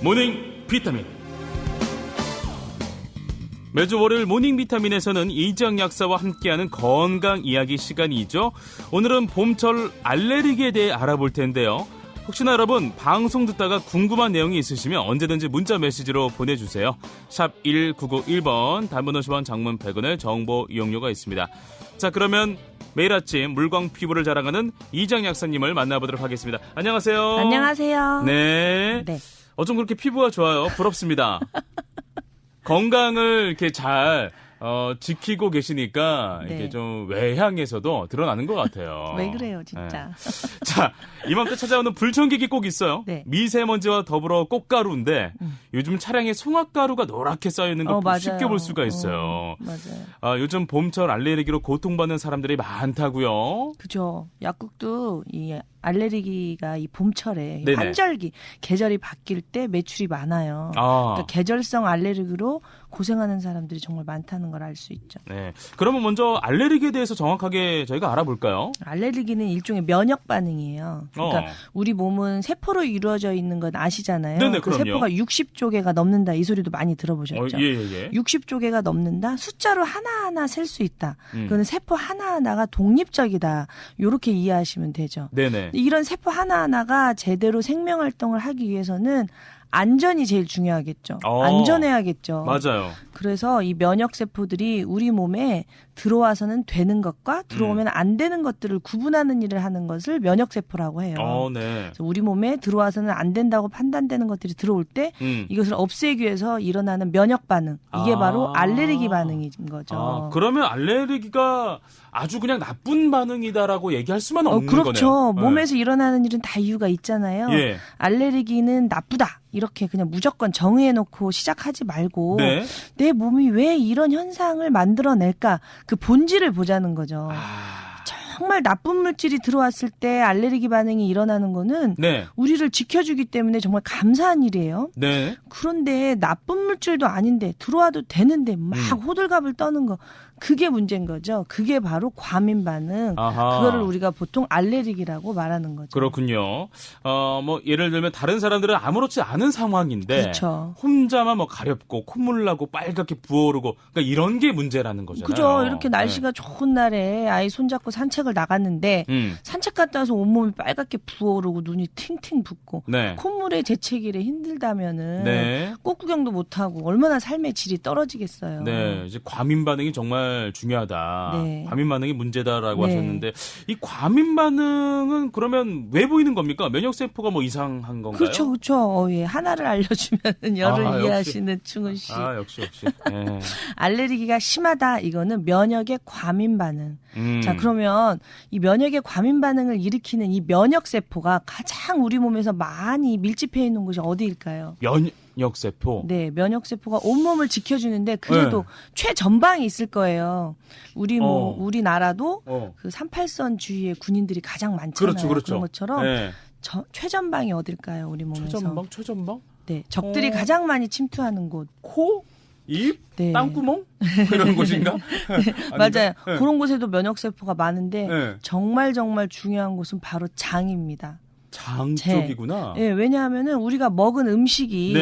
모닝 비타민. 매주 월요일 모닝 비타민에서는 이정 약사와 함께하는 건강 이야기 시간이죠. 오늘은 봄철 알레르기에 대해 알아볼 텐데요. 혹시나 여러분 방송 듣다가 궁금한 내용이 있으시면 언제든지 문자 메시지로 보내주세요. 샵 1991번, 단문 50원, 장문 100원의 정보 이용료가 있습니다. 자, 그러면 매일 아침 물광 피부를 자랑하는 이정 약사님을 만나보도록 하겠습니다. 안녕하세요. 안녕하세요. 네. 어쩜 그렇게 피부가 좋아요? 부럽습니다. 건강을 이렇게 잘 지키고 계시니까 이렇게 좀 외향에서도 드러나는 것 같아요. 왜 그래요, 진짜. 네. 자, 이맘때 찾아오는 불청객이 꼭 있어요. 네. 미세먼지와 더불어 꽃가루인데 요즘 차량에 송화가루가 노랗게 쌓여있는 거 쉽게 볼 수가 있어요. 맞아요. 요즘 봄철 알레르기로 고통받는 사람들이 많다고요. 그죠. 약국도 이 알레르기가 이 봄철에 네네. 환절기 계절이 바뀔 때 매출이 많아요. 그러니까 계절성 알레르기로 고생하는 사람들이 정말 많다는 걸 알 수 있죠. 네. 그러면 먼저 알레르기에 대해서 정확하게 저희가 알아볼까요? 알레르기는 일종의 면역 반응이에요. 그러니까 우리 몸은 세포로 이루어져 있는 건 아시잖아요. 네네, 그 세포가 60조 개가 넘는다. 이 소리도 많이 들어보셨죠? 예. 60조 개가 넘는다. 숫자로 하나하나 셀 수 있다. 그거는 세포 하나하나가 독립적이다. 이렇게 이해하시면 되죠. 네네. 이런 세포 하나하나가 제대로 생명 활동을 하기 위해서는 안전이 제일 중요하겠죠. 안전해야겠죠. 맞아요. 그래서 이 면역 세포들이 우리 몸에 들어와서는 되는 것과 들어오면 안 되는 것들을 구분하는 일을 하는 것을 면역 세포라고 해요. 네. 그래서 우리 몸에 들어와서는 안 된다고 판단되는 것들이 들어올 때 이것을 없애기 위해서 일어나는 면역 반응. 이게 바로 알레르기 반응인 거죠. 그러면 알레르기가 아주 그냥 나쁜 반응이다라고 얘기할 수만 없는 그렇죠. 거네요. 몸에서 일어나는 일은 다 이유가 있잖아요. 예. 알레르기는 나쁘다. 이렇게 그냥 무조건 정의해놓고 시작하지 말고 네. 내 몸이 왜 이런 현상을 만들어낼까 그 본질을 보자는 거죠. 정말 나쁜 물질이 들어왔을 때 알레르기 반응이 일어나는 거는 우리를 지켜주기 때문에 정말 감사한 일이에요. 네. 그런데 나쁜 물질도 아닌데 들어와도 되는데 막 호들갑을 떠는 거 그게 문제인 거죠. 그게 바로 과민 반응. 그거를 우리가 보통 알레르기라고 말하는 거죠. 그렇군요. 뭐 예를 들면 다른 사람들은 아무렇지 않은 상황인데 그렇죠. 혼자만 뭐 가렵고 콧물 나고 빨갛게 부어오르고 그러니까 이런 게 문제라는 거잖아요. 그죠. 이렇게 날씨가 좋은 날에 아이 손잡고 산책을 나갔는데 산책 갔다 와서 온몸이 빨갛게 부어오르고 눈이 팅팅 붓고 콧물에 재채기를 힘들다면은 꽃 구경도 못하고 얼마나 삶의 질이 떨어지겠어요. 네, 이제 과민 반응이 정말 중요하다. 과민 반응이 문제다라고 하셨는데 이 과민 반응은 그러면 왜 보이는 겁니까? 면역 세포가 뭐 이상한 건가요? 그렇죠. 예. 하나를 알려주면 열을 이해하시는 충은 씨. 역시. 알레르기가 심하다. 이거는 면역의 과민 반응. 자, 그러면 이 면역의 과민 반응을 일으키는 이 면역 세포가 가장 우리 몸에서 많이 밀집해 있는 곳이 어디일까요? 면역세포. 네, 면역세포가 온몸을 지켜주는데 그래도 최전방에 있을 거예요. 우리나라도 그 38선 주위에 군인들이 가장 많잖아요. 그렇죠. 그런 것처럼 최전방이 어딜까요, 우리 몸에서? 최전방? 네, 적들이 가장 많이 침투하는 곳. 코? 입? 땅구멍? 그런 곳인가? 맞아요. 그런 곳에도 면역세포가 많은데 정말 중요한 곳은 바로 장입니다. 장 쪽이구나. 네, 왜냐하면은 우리가 먹은 음식이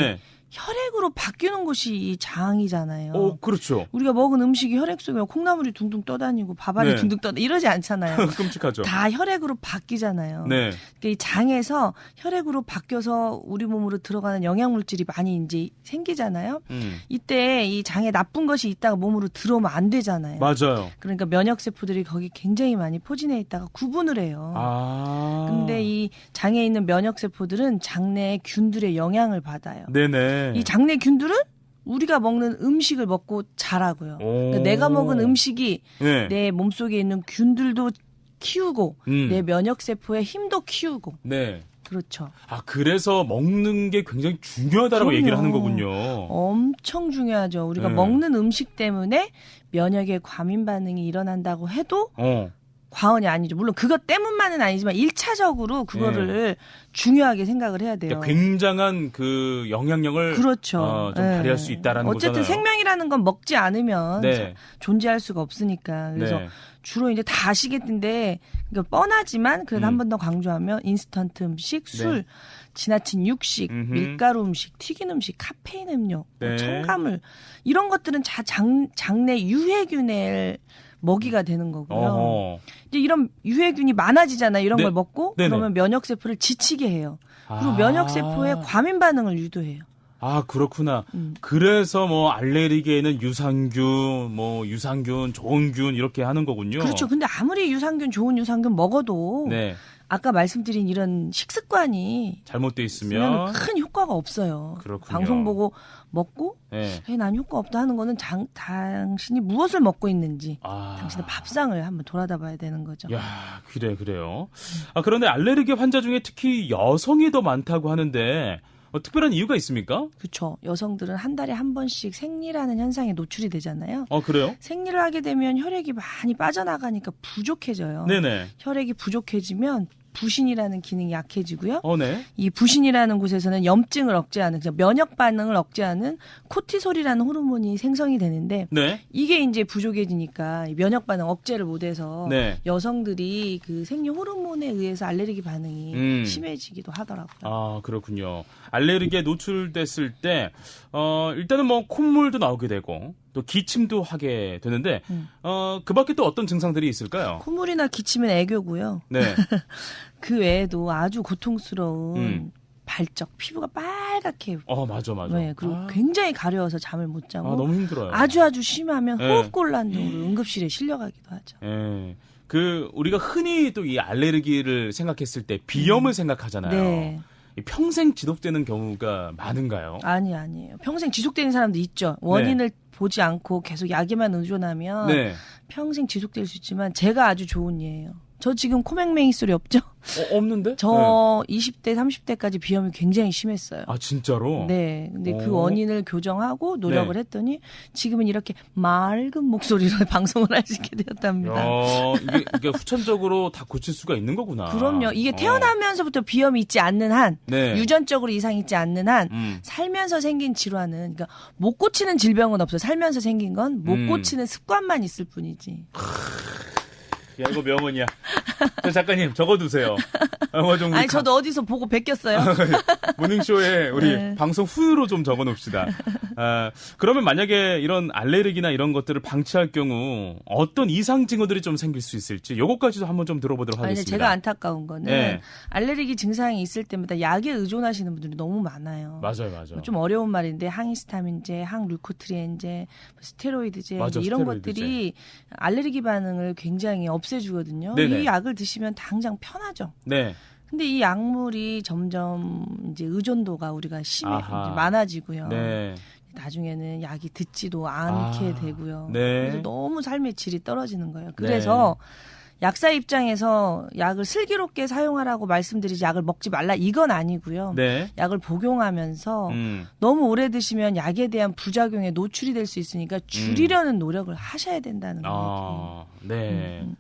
혈액으로 바뀌는 곳이 이 장이잖아요. 그렇죠. 우리가 먹은 음식이 혈액 속에 콩나물이 둥둥 떠다니고 밥알이 둥둥 떠다니고 이러지 않잖아요. 끔찍하죠. 다 혈액으로 바뀌잖아요. 그러니까 이 장에서 혈액으로 바뀌어서 우리 몸으로 들어가는 영양물질이 많이 이제 생기잖아요. 이때 이 장에 나쁜 것이 있다가 몸으로 들어오면 안 되잖아요. 맞아요. 그러니까 면역세포들이 거기 굉장히 많이 포진해 있다가 구분을 해요. 근데 이 장에 있는 면역세포들은 장내의 균들의 영향을 받아요. 네네. 이 장내 균들은 우리가 먹는 음식을 먹고 자라고요. 그러니까 내가 먹은 음식이 내 몸속에 있는 균들도 키우고 내 면역세포의 힘도 키우고 그렇죠. 그래서 먹는 게 굉장히 중요하다라고 얘기를 하는 거군요. 엄청 중요하죠. 우리가 먹는 음식 때문에 면역의 과민 반응이 일어난다고 해도 과언이 아니죠. 물론 그것 때문만은 아니지만 1차적으로 그거를 중요하게 생각을 해야 돼요. 그러니까 굉장한 그 영향력을 그렇죠. 좀 발휘할 수 있다라는 어쨌든 거잖아요. 생명이라는 건 먹지 않으면 존재할 수가 없으니까. 그래서 주로 이제 다 아시겠는데 그러니까 뻔하지만 그래도 한 번 더 강조하면 인스턴트 음식, 술, 지나친 육식, 밀가루 음식, 튀긴 음식, 카페인 음료, 첨가물 이런 것들은 장내 유해균의 먹이가 되는 거고요. 이제 이런 유해균이 많아지잖아요. 이런 걸 먹고 그러면 면역세포를 지치게 해요. 그리고 면역세포의 과민 반응을 유도해요. 아, 그렇구나. 그래서 뭐 알레르기에는 유산균, 좋은 균 이렇게 하는 거군요. 그렇죠. 근데 아무리 좋은 유산균 먹어도 아까 말씀드린 이런 식습관이 잘못돼 있으면 큰 효과가 없어요. 그렇군요. 방송 보고 먹고 난 효과 없다 하는 거는 당신이 무엇을 먹고 있는지 당신의 밥상을 한번 돌아다봐야 되는 거죠. 야, 그래요. 그런데 알레르기 환자 중에 특히 여성이 더 많다고 하는데 특별한 이유가 있습니까? 그렇죠. 여성들은 한 달에 한 번씩 생리라는 현상에 노출이 되잖아요. 그래요? 생리를 하게 되면 혈액이 많이 빠져나가니까 부족해져요. 네네. 혈액이 부족해지면 부신이라는 기능이 약해지고요. 네. 이 부신이라는 곳에서는 염증을 억제하는, 면역 반응을 억제하는 코티솔이라는 호르몬이 생성이 되는데 이게 이제 부족해지니까 면역 반응 억제를 못해서 여성들이 그 생리 호르몬에 의해서 알레르기 반응이 심해지기도 하더라고요. 그렇군요. 알레르기에 노출됐을 때 일단은 뭐 콧물도 나오게 되고 또 기침도 하게 되는데 그 밖에 또 어떤 증상들이 있을까요? 콧물이나 기침은 애교고요. 그 외에도 아주 고통스러운 발적, 피부가 빨갛게. 맞아. 그리고 굉장히 가려워서 잠을 못 자고. 너무 힘들어요. 아주 심하면 호흡곤란으로 응급실에 실려가기도 하죠. 우리가 흔히 또 이 알레르기를 생각했을 때 비염을 생각하잖아요. 평생 지속되는 경우가 많은가요? 아니에요. 평생 지속되는 사람도 있죠. 원인을 보지 않고 계속 약에만 의존하면 평생 지속될 수 있지만 제가 아주 좋은 예예요. 저 지금 코맹맹이 소리 없죠? 없는데? 저 20대, 30대까지 비염이 굉장히 심했어요. 진짜로? 네. 근데 그 원인을 교정하고 노력을 했더니 지금은 이렇게 맑은 목소리로 방송을 할 수 있게 되었답니다. 이게 후천적으로 다 고칠 수가 있는 거구나. 그럼요. 이게 태어나면서부터 비염이 있지 않는 한, 유전적으로 이상이 있지 않는 한, 살면서 생긴 질환은, 그러니까 못 고치는 질병은 없어요. 살면서 생긴 건 못 고치는 습관만 있을 뿐이지. 야, 이거 명언이야. 작가님, 적어두세요. 저도 어디서 보고 베꼈어요. 모닝쇼에 우리 방송 후로 좀 적어놓읍시다. 그러면 만약에 이런 알레르기나 이런 것들을 방치할 경우 어떤 이상 징후들이 좀 생길 수 있을지 요것까지도 한번 좀 들어보도록 하겠습니다. 제가 안타까운 거는 알레르기 증상이 있을 때마다 약에 의존하시는 분들이 너무 많아요. 맞아요. 좀 어려운 말인데 항히스타민제, 항루코트리엔제, 스테로이드제 이런 것들이 알레르기 반응을 굉장히 없애주거든요. 이 약을 드시면 당장 편하죠. 근데 이 약물이 점점 이제 의존도가 우리가 이제 많아지고요. 나중에는 약이 듣지도 않게 되고요. 그래서 너무 삶의 질이 떨어지는 거예요. 그래서 약사 입장에서 약을 슬기롭게 사용하라고 말씀드리지 약을 먹지 말라 이건 아니고요. 약을 복용하면서 너무 오래 드시면 약에 대한 부작용에 노출이 될 수 있으니까 줄이려는 노력을 하셔야 된다는 거예요.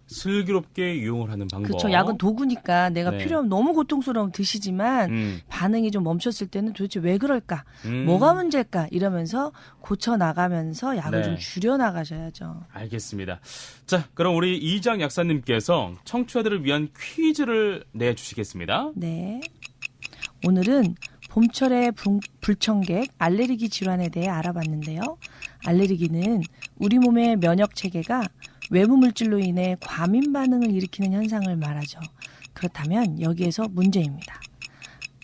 슬기롭게 이용을 하는 방법. 그렇죠. 약은 도구니까 내가 필요하면 너무 고통스러우면 드시지만 반응이 좀 멈췄을 때는 도대체 왜 그럴까? 뭐가 문제일까? 이러면서 고쳐나가면서 약을 좀 줄여나가셔야죠. 알겠습니다. 자, 그럼 우리 이장 약사님께서 청취자들을 위한 퀴즈를 내주시겠습니다. 네. 오늘은 봄철의 불청객 알레르기 질환에 대해 알아봤는데요. 알레르기는 우리 몸의 면역 체계가 외부 물질로 인해 과민 반응을 일으키는 현상을 말하죠. 그렇다면 여기에서 문제입니다.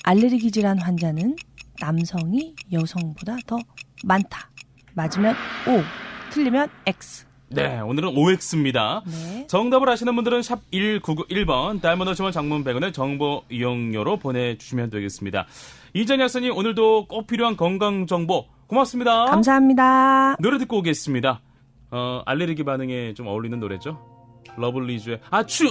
알레르기 질환 환자는 남성이 여성보다 더 많다. 맞으면 O, 틀리면 X. 네, 오늘은 OX입니다. 정답을 아시는 분들은 샵 1991번, 다이아몬드 50원, 장문 100원의 정보 이용료로 보내주시면 되겠습니다. 이장 약사님, 오늘도 꼭 필요한 건강정보 고맙습니다. 감사합니다. 노래 듣고 오겠습니다. 알레르기 반응에 좀 어울리는 노래죠. 러블리즈의 아추.